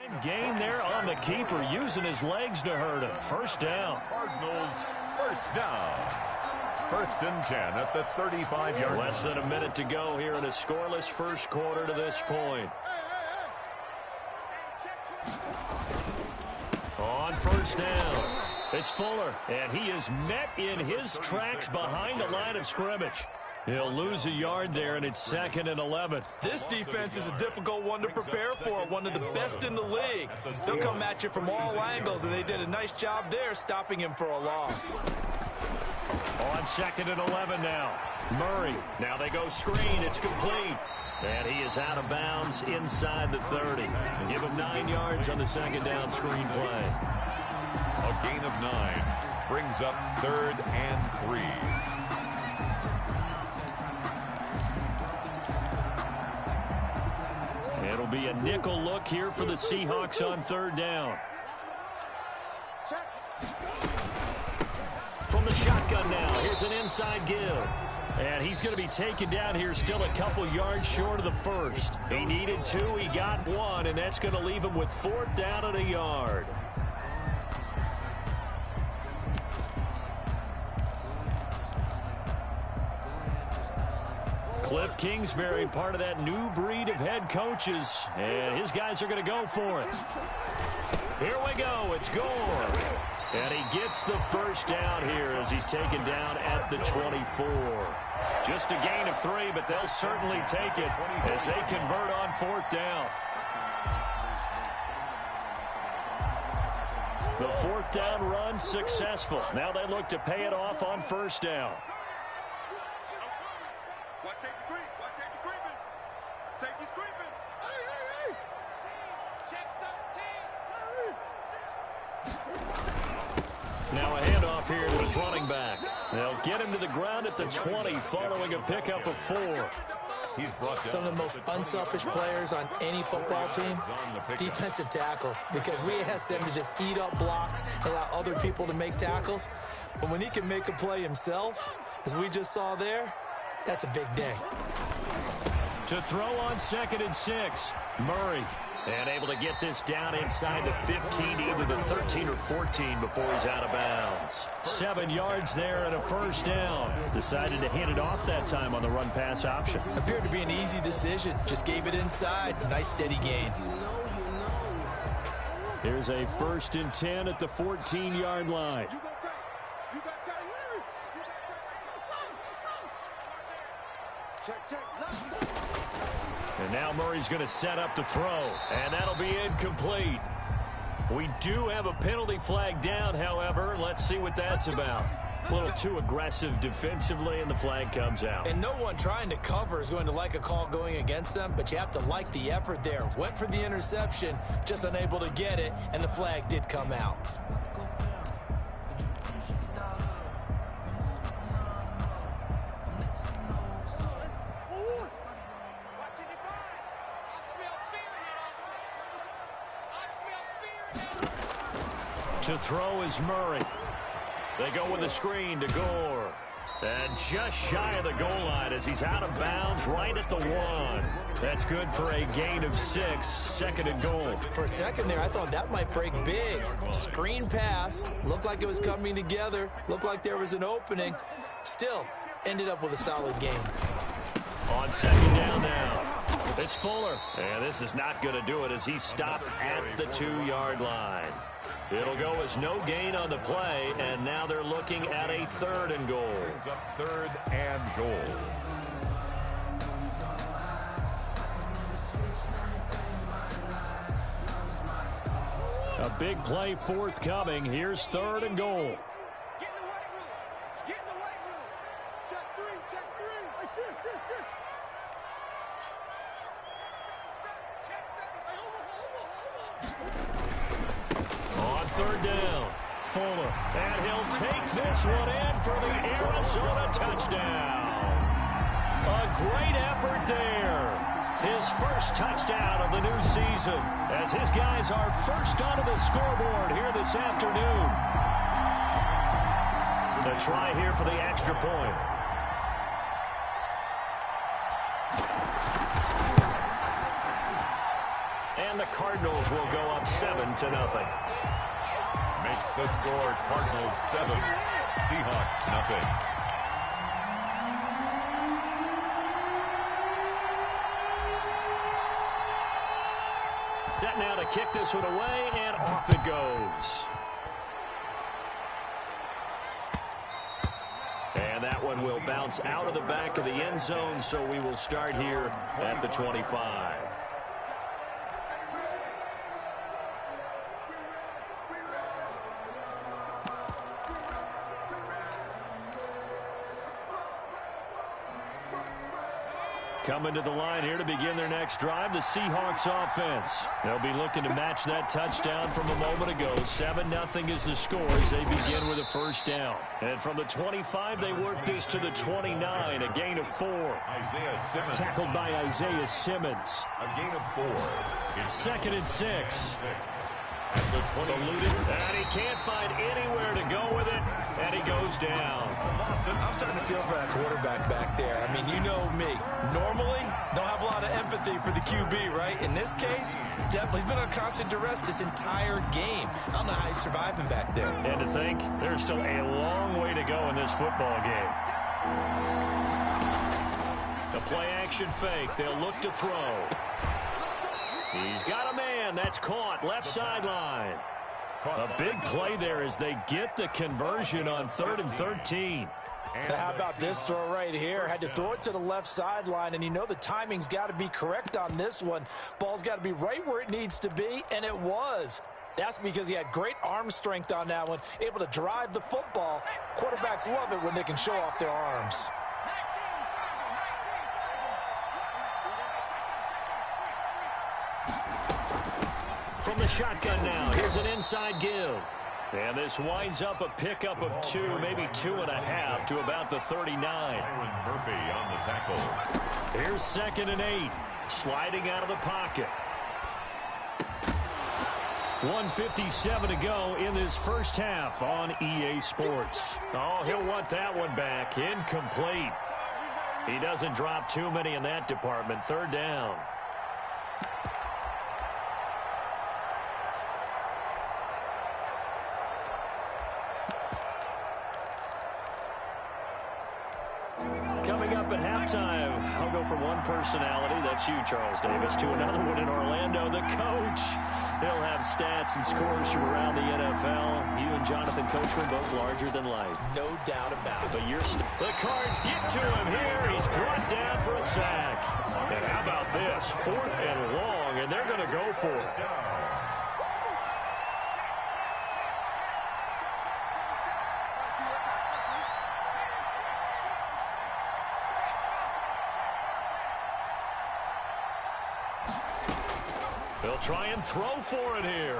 Gain there on the keeper, using his legs to hurt him. First down. Cardinals first down. 1st and 10 at the 35-yard line. Less than a minute to go here in a scoreless first quarter to this point. On first down, it's Fuller, and he is met in his tracks behind the line of scrimmage. He'll lose a yard there, and it's 2nd and 11. This defense is a difficult one to prepare for, one of the best in the league. They'll come at you from all angles, and they did a nice job there stopping him for a loss. On 2nd and 11 now. Murray. Now they go screen. It's complete. And he is out of bounds inside the 30. Give him 9 yards on the 2nd down screen play. A gain of 9 brings up 3rd and 3. It'll be a nickel look here for the Seahawks on 3rd down. From the shotgun now, here's an inside give. And he's going to be taken down here, still a couple yards short of the first. He needed 2, he got 1, and that's going to leave him with 4th down and a yard. Cliff Kingsbury, part of that new breed of head coaches, and his guys are going to go for it. Here we go, it's Gore. And he gets the first down here as he's taken down at the 24. Just a gain of 3, but they'll certainly take it as they convert on 4th down. The 4th down run successful. Now they look to pay it off on 1st down. Safety's creeping. Hey. Check 13. Now a handoff here to his running back. They'll get him to the ground at the 20 following a pickup of 4. Some of the most unselfish players on any football team, defensive tackles, because we ask them to just eat up blocks and allow other people to make tackles. But when he can make a play himself, as we just saw there, that's a big day. To throw on 2nd and 6, Murray. And able to get this down inside the 15, either the 13 or 14 before he's out of bounds. 7 yards there and a first down. Decided to hand it off that time on the run-pass option. Appeared to be an easy decision. Just gave it inside. Nice steady gain. Here's a 1st and 10 at the 14-yard line. Check. And now Murray's going to set up the throw, and that'll be incomplete. We do have a penalty flag down, however. Let's see what that's about. A little too aggressive defensively, and the flag comes out. And no one trying to cover is going to like a call going against them, but you have to like the effort there. Went for the interception, just unable to get it, and the flag did come out. To throw is Murray. They go with a screen to Gore. And just shy of the goal line as he's out of bounds right at the 1. That's good for a gain of 6, 2nd and goal. For a second there, I thought that might break big. Screen pass. Looked like it was coming together. Looked like there was an opening. Still, ended up with a solid game. On 2nd down now. It's Fuller. And this is not going to do it as he's stopped at the 2-yard line. It'll go as no gain on the play, and now they're looking at a 3rd and goal. Brings up 3rd and goal. A big play forthcoming. Here's 3rd and goal. Get in the weight room. Get in the weight room. Check 3. Sit. On 3rd down, Fuller. And he'll take this one in for the Arizona touchdown. A great effort there. His first touchdown of the new season as his guys are first onto the scoreboard here this afternoon. The try here for the extra point. And the Cardinals will go up 7-0. Makes the score Cardinals 7, Seahawks nothing. Set now to kick this one away, and off it goes. And that one will bounce out of the back of the end zone, so we will start here at the 25. Coming to the line here to begin their next drive, the Seahawks offense. They'll be looking to match that touchdown from a moment ago. 7-0 is the score as they begin with a first down. And from the 25, they work this to the 29, a gain of 4. Isaiah Simmons. Tackled by Isaiah Simmons. A gain of 4. It's 2nd and 6. At the 20. Eluded, and he can't find anywhere to go with it, and he goes down. I'm starting to feel for that quarterback back there. I mean, you know me. Normally, don't have a lot of empathy for the QB, right? In this case, definitely. He's been on constant duress this entire game. I don't know how he's surviving back there. And to think, there's still a long way to go in this football game. The play-action fake. They'll look to throw. He's got a man. That's caught. Left sideline. A big play there as they get the conversion on 3rd and 13. And how about this throw right here? Had to throw it to the left sideline, and you know the timing's got to be correct on this one. Ball's got to be right where it needs to be, and it was. That's because he had great arm strength on that one, able to drive the football. Quarterbacks love it when they can show off their arms. From the shotgun now, here's an inside give. And this winds up a pickup of 2, maybe 2.5 to about the 39. Byron Murphy on the tackle. Here's 2nd and 8. Sliding out of the pocket. 1:57 to go in this first half on EA Sports. Oh, he'll want that one back. Incomplete. He doesn't drop too many in that department. 3rd down. Coming up at halftime, I'll go from one personality, that's you, Charles Davis, to another one in Orlando, the coach. He'll have stats and scores from around the NFL. You and Jonathan Coachman both larger than life. No doubt about it. But the Cards get to him here. He's brought down for a sack. And how about this? 4th and long, and they're going to go for it. They'll try and throw for it here.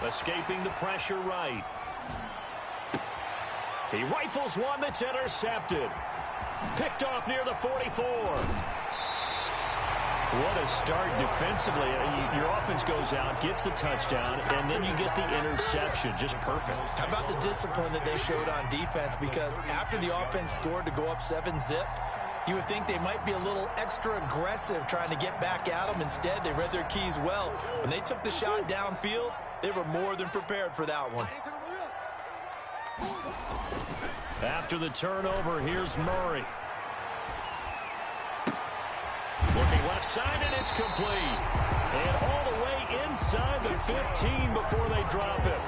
Escaping the pressure right. He rifles one that's intercepted. Picked off near the 44. What a start defensively. Your offense goes out, gets the touchdown, and then you get the interception. Just perfect. How about the discipline that they showed on defense? Because after the offense scored to go up 7-zip, you would think they might be a little extra aggressive trying to get back at them. Instead, they read their keys well. When they took the shot downfield, they were more than prepared for that one. After the turnover, here's Murray. Looking left side, and it's complete. And all the way inside the 15 before they drop it.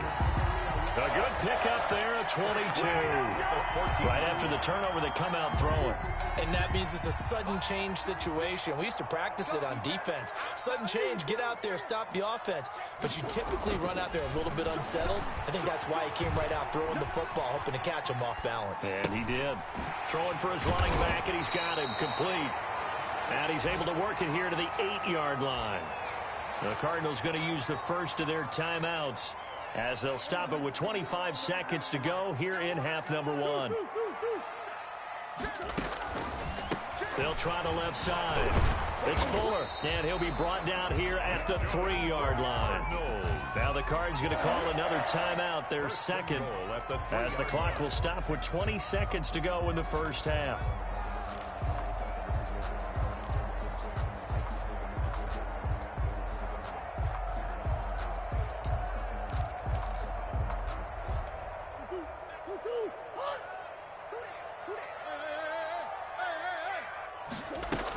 A good pickup there at 22. Right after the turnover, they come out throwing. And that means it's a sudden change situation. We used to practice it on defense. Sudden change, get out there, stop the offense. But you typically run out there a little bit unsettled. I think that's why he came right out throwing the football, hoping to catch him off balance. And he did. Throwing for his running back, and he's got him complete. And he's able to work it here to the 8-yard line. The Cardinals going to use the first of their timeouts as they'll stop it with 25 seconds to go here in half number 1. They'll try the left side. It's Fuller, and he'll be brought down here at the 3-yard line. Now the Cards going to call another timeout, their second, as the clock will stop with 20 seconds to go in the first half.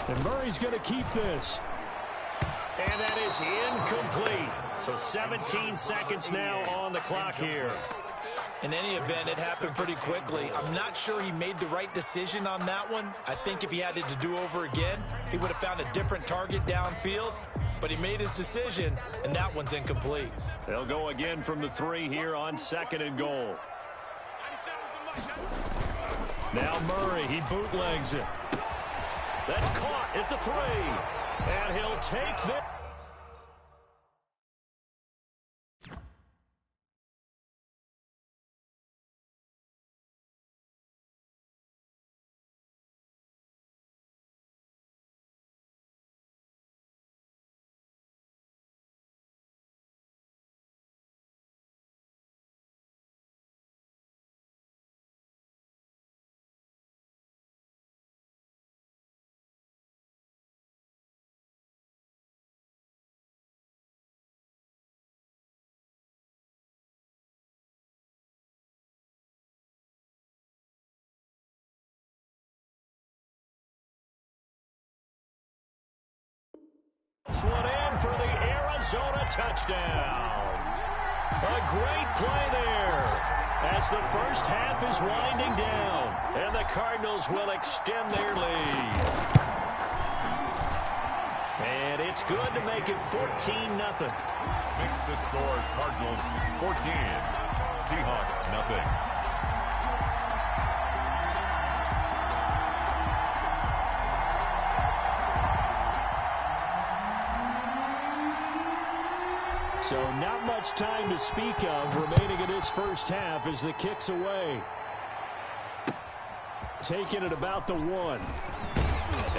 And Murray's going to keep this. And that is incomplete. So 17 seconds now on the clock here. In any event, it happened pretty quickly. I'm not sure he made the right decision on that one. I think if he had it to do over again, he would have found a different target downfield. But he made his decision, and that one's incomplete. They'll go again from the 3 here on 2nd and goal. Now Murray, he bootlegs it. That's caught at the 3. And he'll take this. One in for the Arizona touchdown. A great play there as the first half is winding down. And the Cardinals will extend their lead. And it's good to make it 14-0. Makes the score Cardinals 14, Seahawks nothing. So not much time to speak of remaining in this first half as the kick's away. Taken at about the 1.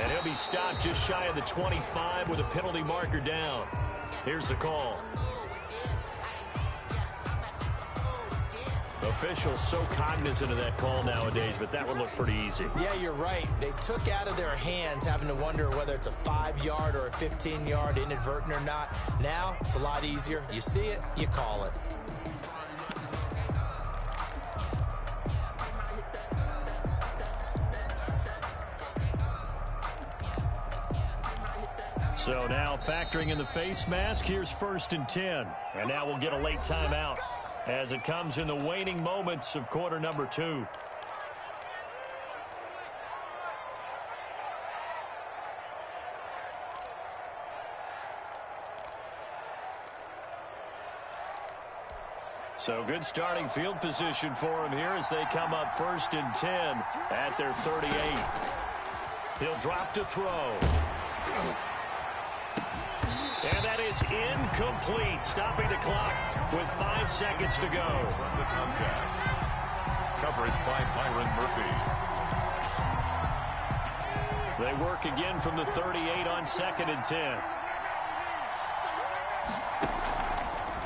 And he'll be stopped just shy of the 25 with a penalty marker down. Here's the call. Officials so cognizant of that call nowadays, but that would look pretty easy. Yeah, you're right. They took out of their hands having to wonder whether it's a 5-yard or a 15-yard, inadvertent or not. Now, it's a lot easier. You see it, you call it. So now factoring in the face mask, here's 1st and 10. And now we'll get a late timeout as it comes in the waning moments of quarter number 2. So good starting field position for him here as they come up 1st and 10 at their 38. He'll drop to throw. And that is incomplete, stopping the clock with 5 seconds to go. From the contact. Coverage by Byron Murphy. They work again from the 38 on 2nd and 10.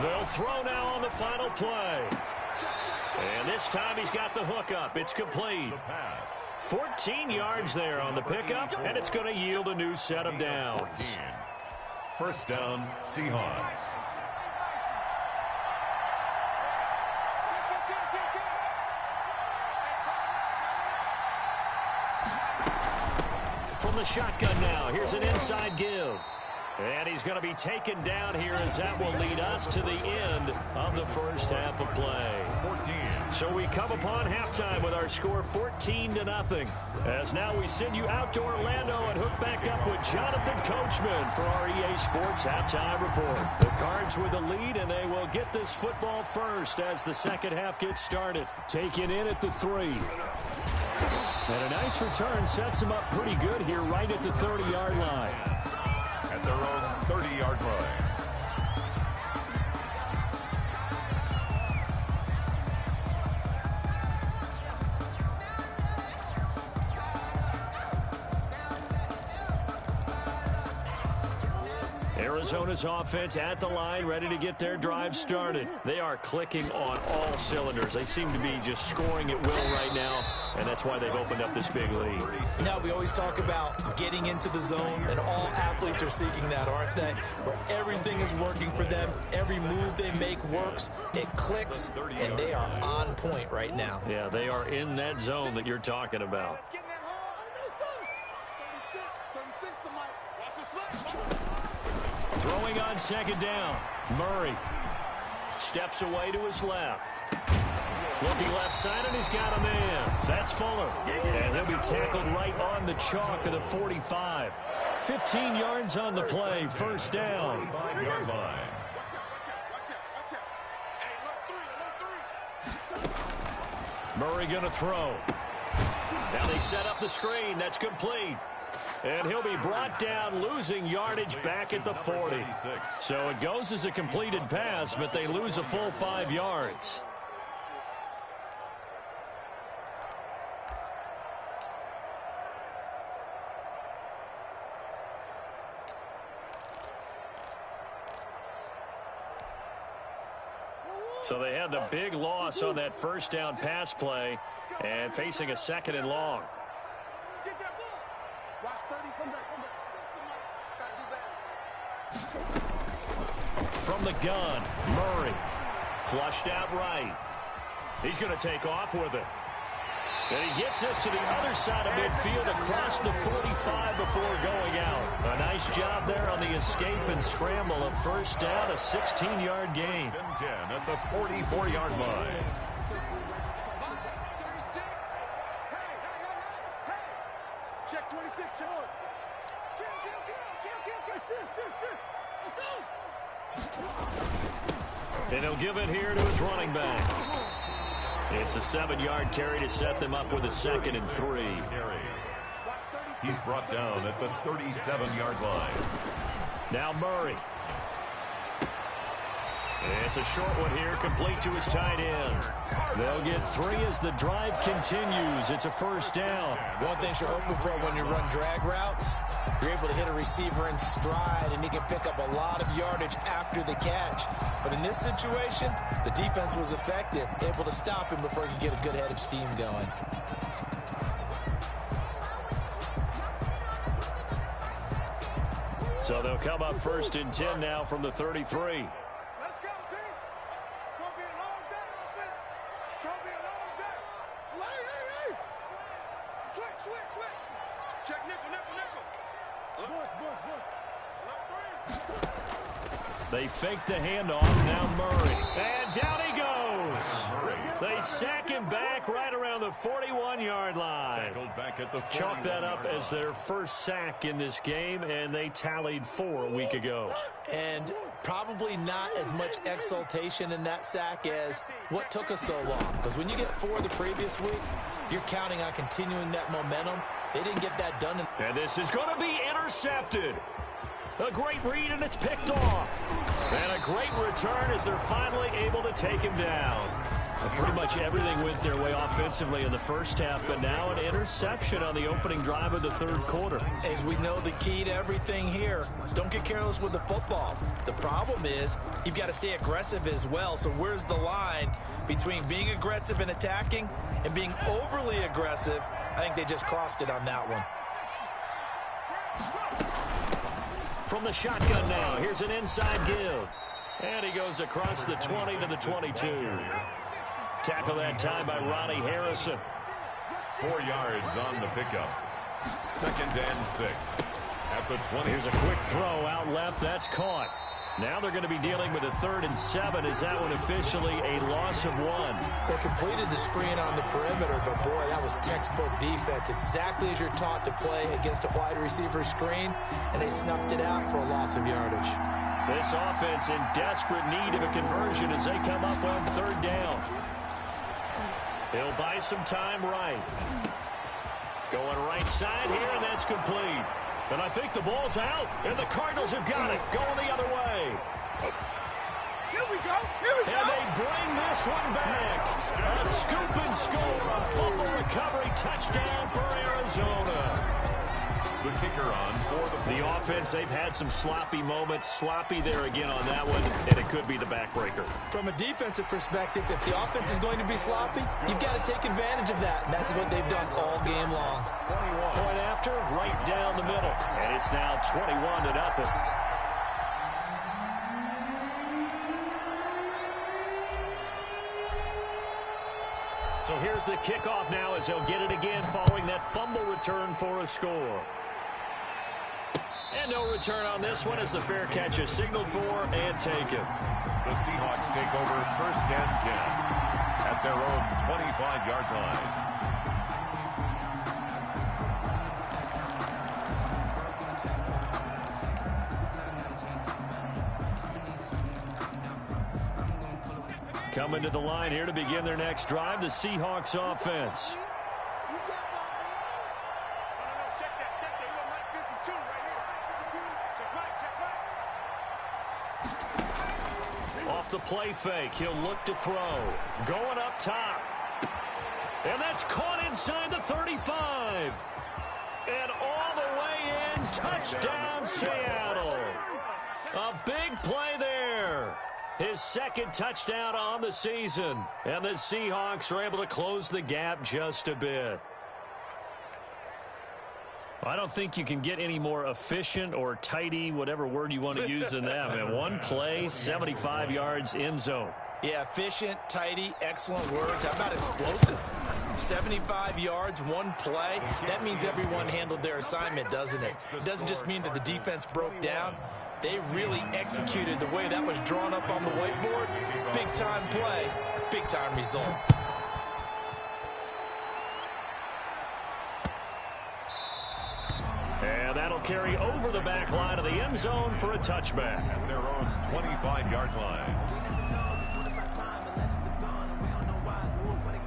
They'll throw now on the final play. And this time he's got the hook up. It's complete. 14 yards there on the pickup, and it's going to yield a new set of downs. 1st down, Seahawks. From the shotgun now, here's an inside give. And he's going to be taken down here as that will lead us to the end of the first half of play. 14. So we come upon halftime with our score 14-0. As now we send you out to Orlando and hook back up with Jonathan Coachman for our EA Sports Halftime Report. The Cards with the lead, and they will get this football first as the second half gets started. Taken in at the 3. And a nice return sets him up pretty good here right at the 30-yard line. At their own 30-yard line. Arizona's offense at the line, ready to get their drive started. They are clicking on all cylinders. They seem to be just scoring at will right now, and that's why they've opened up this big lead. Now, we always talk about getting into the zone, and all athletes are seeking that, aren't they? Where everything is working for them. Every move they make works. It clicks, and they are on point right now. Yeah, they are in that zone that you're talking about. Let's get in that hole. Throwing on second down. Murray steps away to his left. Looking left side, and he's got a man. That's Fuller. And he'll be tackled right on the chalk of the 45. 15 yards on the play. First down. 5-yard line. Murray going to throw. Now they set up the screen. That's complete. And he'll be brought down, losing yardage back at the 40. So it goes as a completed pass, but they lose a full 5 yards. So they had the big loss on that first down pass play and facing a second and long. From the gun, Murray flushed out right. He's going to take off with it. And he gets us to the other side of midfield across the 45 before going out. A nice job there on the escape and scramble. A first down, a 16-yard gain. 10 at the 44-yard line. Check 26, George. And he'll give it here to his running back. It's a 7-yard carry to set them up with a 2nd and 3. He's brought down at the 37-yard line. Now Murray. It's a short one here, complete to his tight end. They'll get 3 as the drive continues. It's a first down. One thing you're hoping for when you run drag routes, you're able to hit a receiver in stride, and he can pick up a lot of yardage after the catch. But in this situation, the defense was effective, able to stop him before he could get a good head of steam going. So they'll come up 1st and 10 now from the 33. Let's go, team. It's going to be a long day, offense. It's going to be a long day. Slay, hey. Switch. Check nickel. Bush. They fake the handoff. Now Murray. And down he goes. They sack him back right around the 41-yard line. Tackled back at the Chalk that up as their first sack in this game, and they tallied 4 a week ago. And probably not as much exultation in that sack as what took us so long. Because when you get 4 the previous week, you're counting on continuing that momentum. They didn't get that done. And this is going to be intercepted. A great read, and it's picked off. And a great return as they're finally able to take him down. Pretty much everything went their way offensively in the first half, but now an interception on the opening drive of the 3rd quarter. As we know, the key to everything here, don't get careless with the football. The problem is you've got to stay aggressive as well. So where's the line between being aggressive and attacking and being overly aggressive? I think they just crossed it on that one. From the shotgun now, here's an inside give. And he goes across the 20 to the 22. Tackle that time by Ronnie Harrison. 4 yards on the pickup. 2nd and 6 at the 20. Here's a quick throw out left. That's caught. Now they're going to be dealing with a 3rd and 7. Is that one officially a loss of 1? They completed the screen on the perimeter, but boy, that was textbook defense. Exactly as you're taught to play against a wide receiver screen, and they snuffed it out for a loss of yardage. This offense in desperate need of a conversion as they come up on 3rd down. He'll buy some time right. Going right side here, and that's complete. And I think the ball's out, and the Cardinals have got it. Going the other way. Here we go. And they bring this one back. A scoop and score. A fumble recovery touchdown for Arizona. The kicker on for the offense. They've had some sloppy moments. Sloppy there again on that one, and it could be the backbreaker. From a defensive perspective, if the offense is going to be sloppy, you've got to take advantage of that, and that's what they've done all game long. 21. Point after, right down the middle, and it's now 21-0. So here's the kickoff now as they'll get it again following that fumble return for a score. And no return on this one as the fair catch is signaled for and taken. The Seahawks take over 1st and 10 at their own 25-yard line. Coming to the line here to begin their next drive, the Seahawks offense. Off the play fake, he'll look to throw. Going up top. And that's caught inside the 35. And all the way in, touchdown Seattle. A big play there. His 2nd touchdown on the season. And the Seahawks are able to close the gap just a bit. I don't think you can get any more efficient or tidy, whatever word you want to use in that. And one play, 75 yards in zone. Yeah, efficient, tidy, excellent words. How about explosive? 75 yards, one play. That means everyone handled their assignment, doesn't it? It doesn't just mean that the defense broke down. They really executed the way that was drawn up on the whiteboard. Big-time play, big-time result. And that'll carry over the back line of the end zone for a touchback. At their own 25-yard line.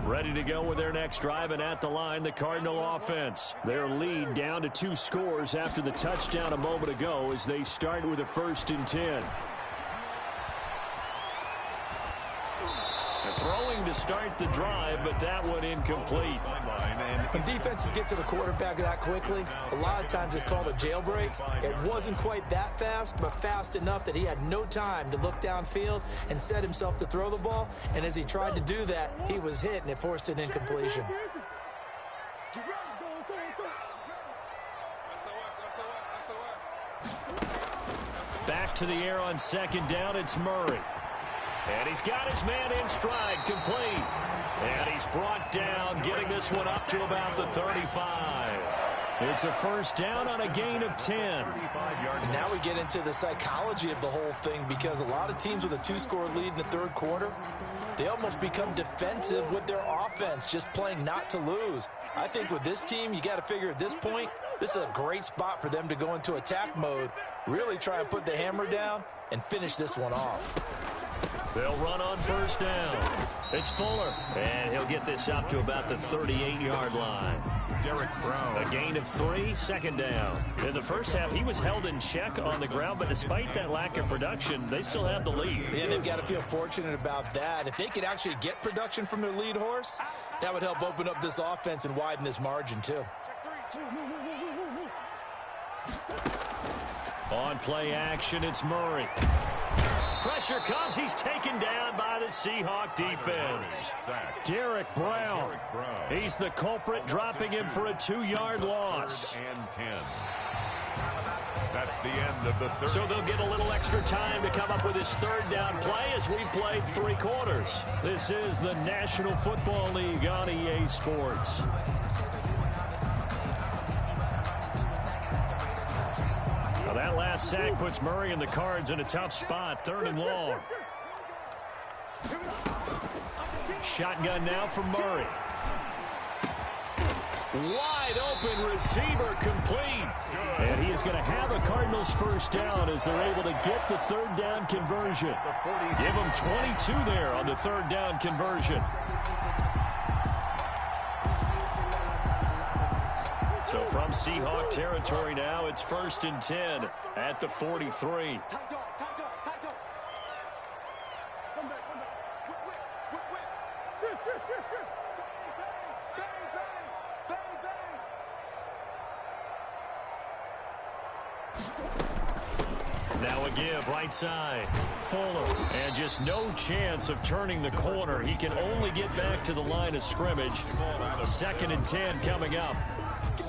Ready to go with their next drive, and at the line, the Cardinal offense. Their lead down to 2 scores after the touchdown a moment ago as they start with a 1st and 10. Throwing to start the drive, but that one incomplete. When defenses get to the quarterback that quickly, a lot of times it's called a jailbreak. It wasn't quite that fast, but fast enough that he had no time to look downfield and set himself to throw the ball. And as he tried to do that, he was hit, and it forced an incompletion. Back to the air on 2nd down, it's Murray. And he's got his man in stride, complete. And he's brought down, getting this one up to about the 35. It's a 1st down on a gain of 10. And now we get into the psychology of the whole thing, because a lot of teams with a 2-score lead in the 3rd quarter, they almost become defensive with their offense, just playing not to lose. I think with this team, you got to figure at this point, this is a great spot for them to go into attack mode, really try and put the hammer down and finish this one off. They'll run on 1st down. It's Fuller, and he'll get this up to about the 38-yard line. Derek Brown. A gain of 3, 2nd down. In the first half, he was held in check on the ground, but despite that lack of production, they still have the lead. Yeah, they've got to feel fortunate about that. If they could actually get production from their lead horse, that would help open up this offense and widen this margin, too. On play action, it's Murray. Pressure comes. He's taken down by the Seahawk defense. Derek Brown. He's the culprit, dropping him for a 2-yard loss. And 10. That's the end of the 3rd. So they'll get a little extra time to come up with his 3rd down play as we played 3 quarters. This is the National Football League on EA Sports. Now that last sack puts Murray and the Cards in a tough spot, 3rd and long. Shotgun now for Murray. Wide open receiver, complete. And he is going to have a Cardinals 1st down as they're able to get the 3rd down conversion. Give them 22 there on the 3rd down conversion. So from Seahawk territory now, it's 1st and 10 at the 43. Now a give, right side. Fuller, and just no chance of turning the corner. He can only get back to the line of scrimmage. 2nd and 10 coming up.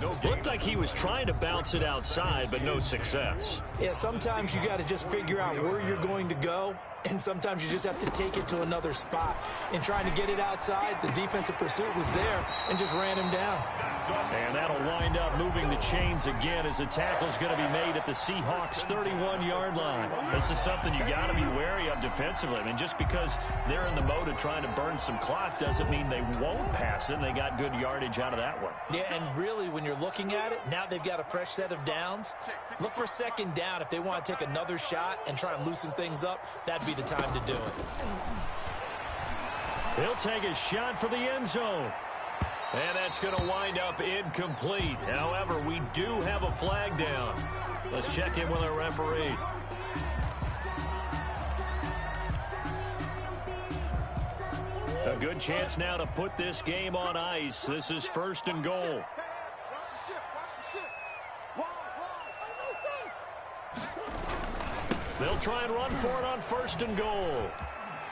Looked like he was trying to bounce it outside, but no success. Yeah, sometimes you got to just figure out where you're going to go, and sometimes you just have to take it to another spot. In trying to get it outside, the defensive pursuit was there and just ran him down. And that'll wind up moving the chains again as the tackle's going to be made at the Seahawks' 31-yard line. This is something you got to be wary of defensively. I mean, just because they're in the mode of trying to burn some clock doesn't mean they won't pass it, and they got good yardage out of that one. Yeah, and really, when you're looking at it, now they've got a fresh set of downs. Look for second down. If they want to take another shot and try and loosen things up, that'd be the time to do it. He'll take a shot for the end zone. And that's going to wind up incomplete. However, we do have a flag down. Let's check in with our referee. A good chance now to put this game on ice. This is 1st and goal. They'll try and run for it on 1st and goal.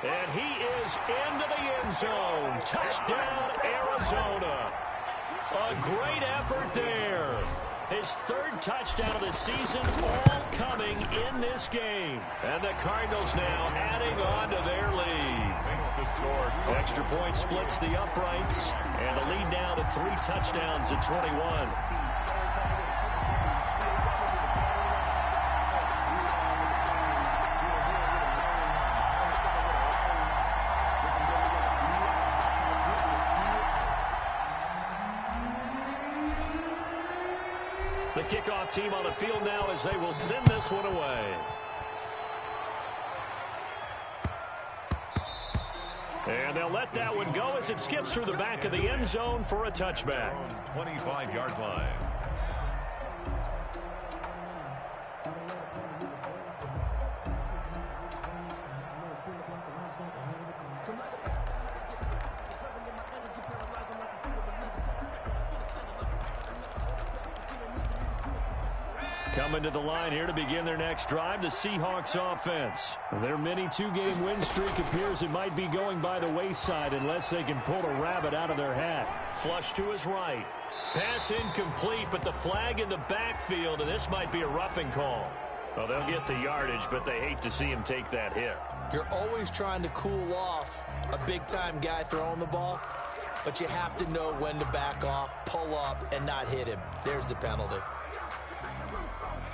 And he is into the end zone. Touchdown, Arizona. A great effort there. His 3rd touchdown of the season, all coming in this game. And the Cardinals now adding on to their lead. Extra point splits the uprights. And the lead now to 3 touchdowns at 21. The kickoff team on the field now as they will send this one away. And they'll let that one go as it skips through the back of the end zone for a touchback. 25-yard line. Coming to the line here to begin their next drive, the Seahawks offense. Their mini 2-game win streak appears it might be going by the wayside unless they can pull a rabbit out of their hat. Flush to his right. Pass incomplete, but the flag in the backfield, and this might be a roughing call. Well, they'll get the yardage, but they hate to see him take that hit. You're always trying to cool off a big-time guy throwing the ball, but you have to know when to back off, pull up, and not hit him. There's the penalty.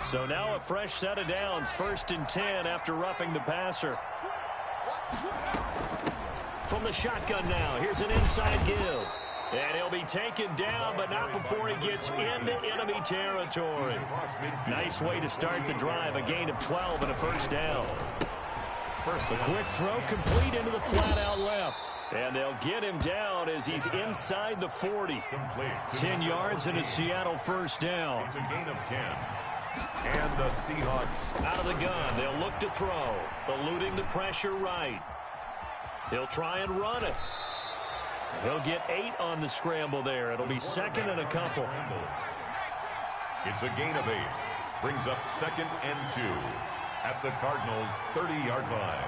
So now a fresh set of downs, 1st and 10 after roughing the passer. From the shotgun now, here's an inside give. And he'll be taken down, but not before he gets into enemy territory. Nice way to start the drive, a gain of 12 and a 1st down. A quick throw complete into the flat out left. And they'll get him down as he's inside the 40. 10 yards and a Seattle 1st down. It's a gain of 10. And the Seahawks out of the gun. They'll look to throw. Eluding the pressure right. He'll try and run it. He'll get 8 on the scramble there. It'll be 2nd and a couple. It's a gain of 8. Brings up 2nd and 2 at the Cardinals' 30-yard line.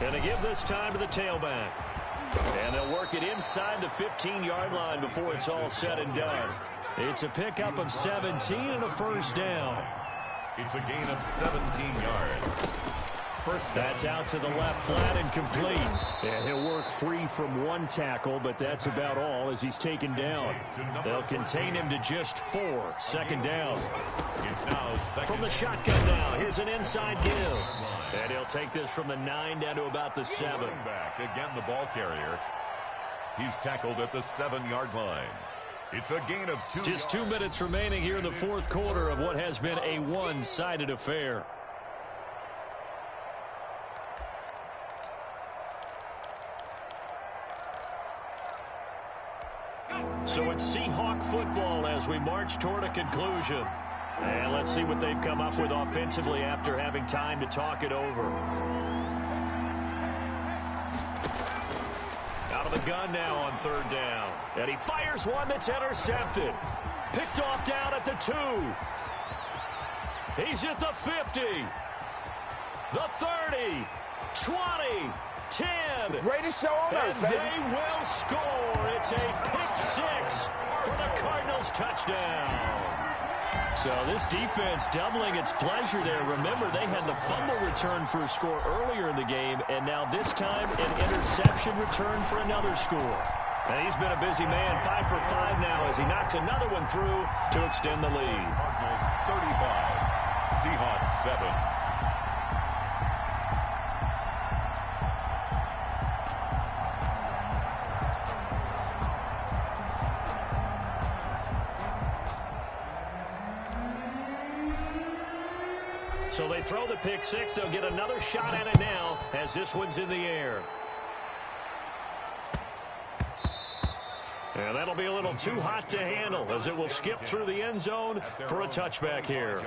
And they give this time to the tailback. And they'll work it inside the 15-yard line before it's all said and done. It's a pickup of 17 and a 1st down. It's a gain of 17 yards. That's out to the left, flat and complete. And he'll work free from 1 tackle, but that's about all as he's taken down. They'll contain him to just 4. 2nd down. It's now 2nd. From the shotgun now, here's an inside give. And he'll take this from the 9 down to about the 7. Back again, the ball carrier. He's tackled at the 7-yard line. It's a gain of 2. Just 2 minutes remaining here in the 4th quarter of what has been a one-sided affair. So it's Seahawk football as we march toward a conclusion. And let's see what they've come up with offensively after having time to talk it over. Out of the gun now on 3rd down. And he fires one that's intercepted. Picked off down at the 2. He's at the 50. The 30. 20. 10. Greatest show on earth, And baby. they will score. It's a pick-6 for the Cardinals touchdown. So this defense doubling its pleasure there. Remember, they had the fumble return for a score earlier in the game, and now this time an interception return for another score. And he's been a busy man, 5 for 5 now as he knocks another one through to extend the lead. Cardinals 35, Seahawks 7. So they throw the pick-6. They'll get another shot at it now as this one's in the air. And that'll be a little too hot to handle as it will skip through the end zone for a touchback here.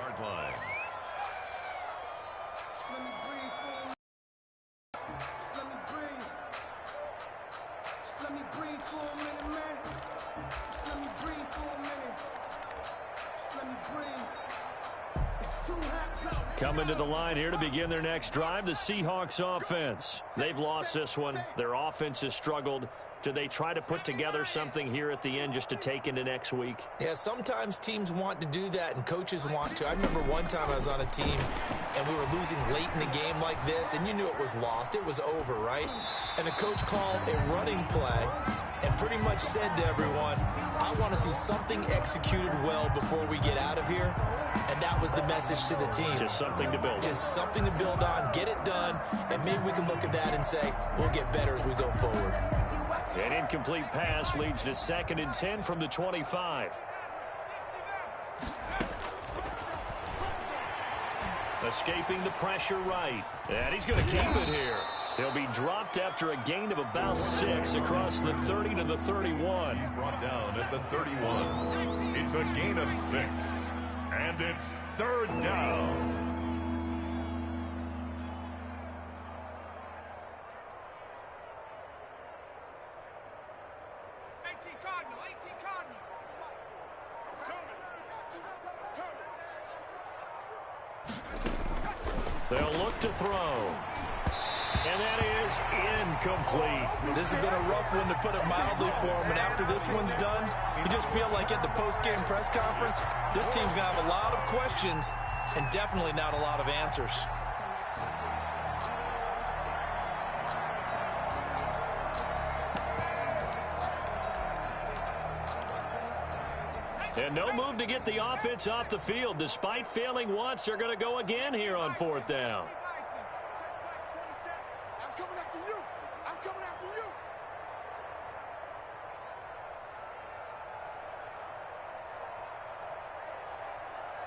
Coming to the line here to begin their next drive, the Seahawks offense. They've lost this one. Their offense has struggled. Do they try to put together something here at the end just to take into next week? Yeah, sometimes teams want to do that and coaches want to. I remember one time I was on a team and we were losing late in the game like this, and you knew it was lost. It was over, right? And the coach called a running play and pretty much said to everyone, I want to see something executed well before we get out of here. And that was the message to the team. Just something to build on. Just something to build on, get it done, and maybe we can look at that and say, we'll get better as we go forward. An incomplete pass leads to 2nd and 10 from the 25. Escaping the pressure right. And he's going to keep it here. He'll be dropped after a gain of about 6 across the 30 to the 31. He's brought down at the 31. It's a gain of 6. And it's 3rd down. They'll look to throw. And that is incomplete. This has been a rough one, to put it mildly, for him. And after this one's done, you just feel like at the post-game press conference, this team's going to have a lot of questions and definitely not a lot of answers. And no move to get the offense off the field. Despite failing once, they're going to go again here on 4th down. I'm coming after you. I'm coming after you.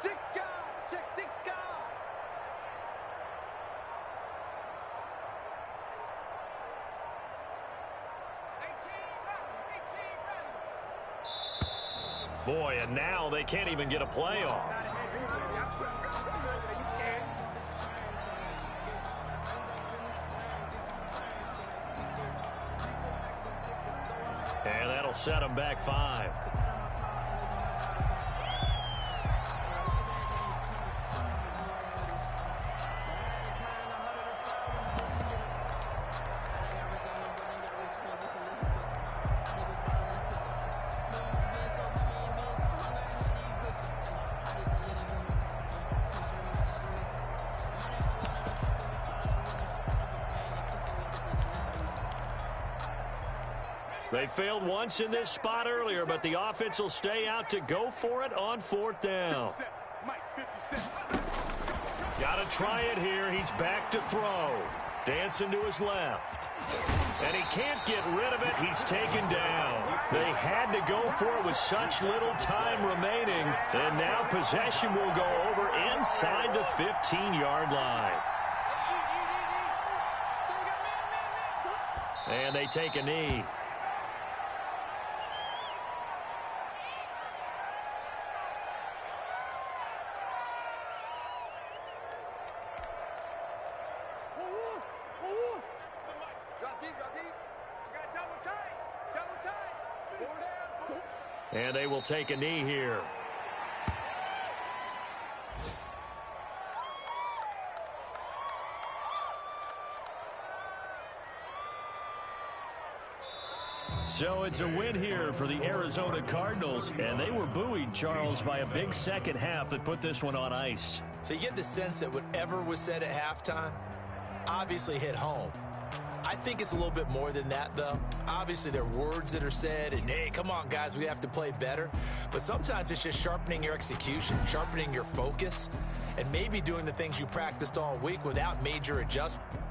Six guard. Check 6 guard. Boy, and now they can't even get a play off. And that'll set them back 5. They failed once in this spot earlier, but the offense will stay out to go for it on 4th down. Got to try it here. He's back to throw. Dancing to his left. And he can't get rid of it. He's taken down. They had to go for it with such little time remaining. And now possession will go over inside the 15-yard line. And they take a knee. And they will take a knee here. So it's a win here for the Arizona Cardinals, and they were buoyed, Charles, by a big second half that put this one on ice. So you get the sense that whatever was said at halftime obviously hit home. I think it's a little bit more than that, though. Obviously, there are words that are said, and, hey, come on, guys, we have to play better. But sometimes it's just sharpening your execution, sharpening your focus, and maybe doing the things you practiced all week without major adjustment.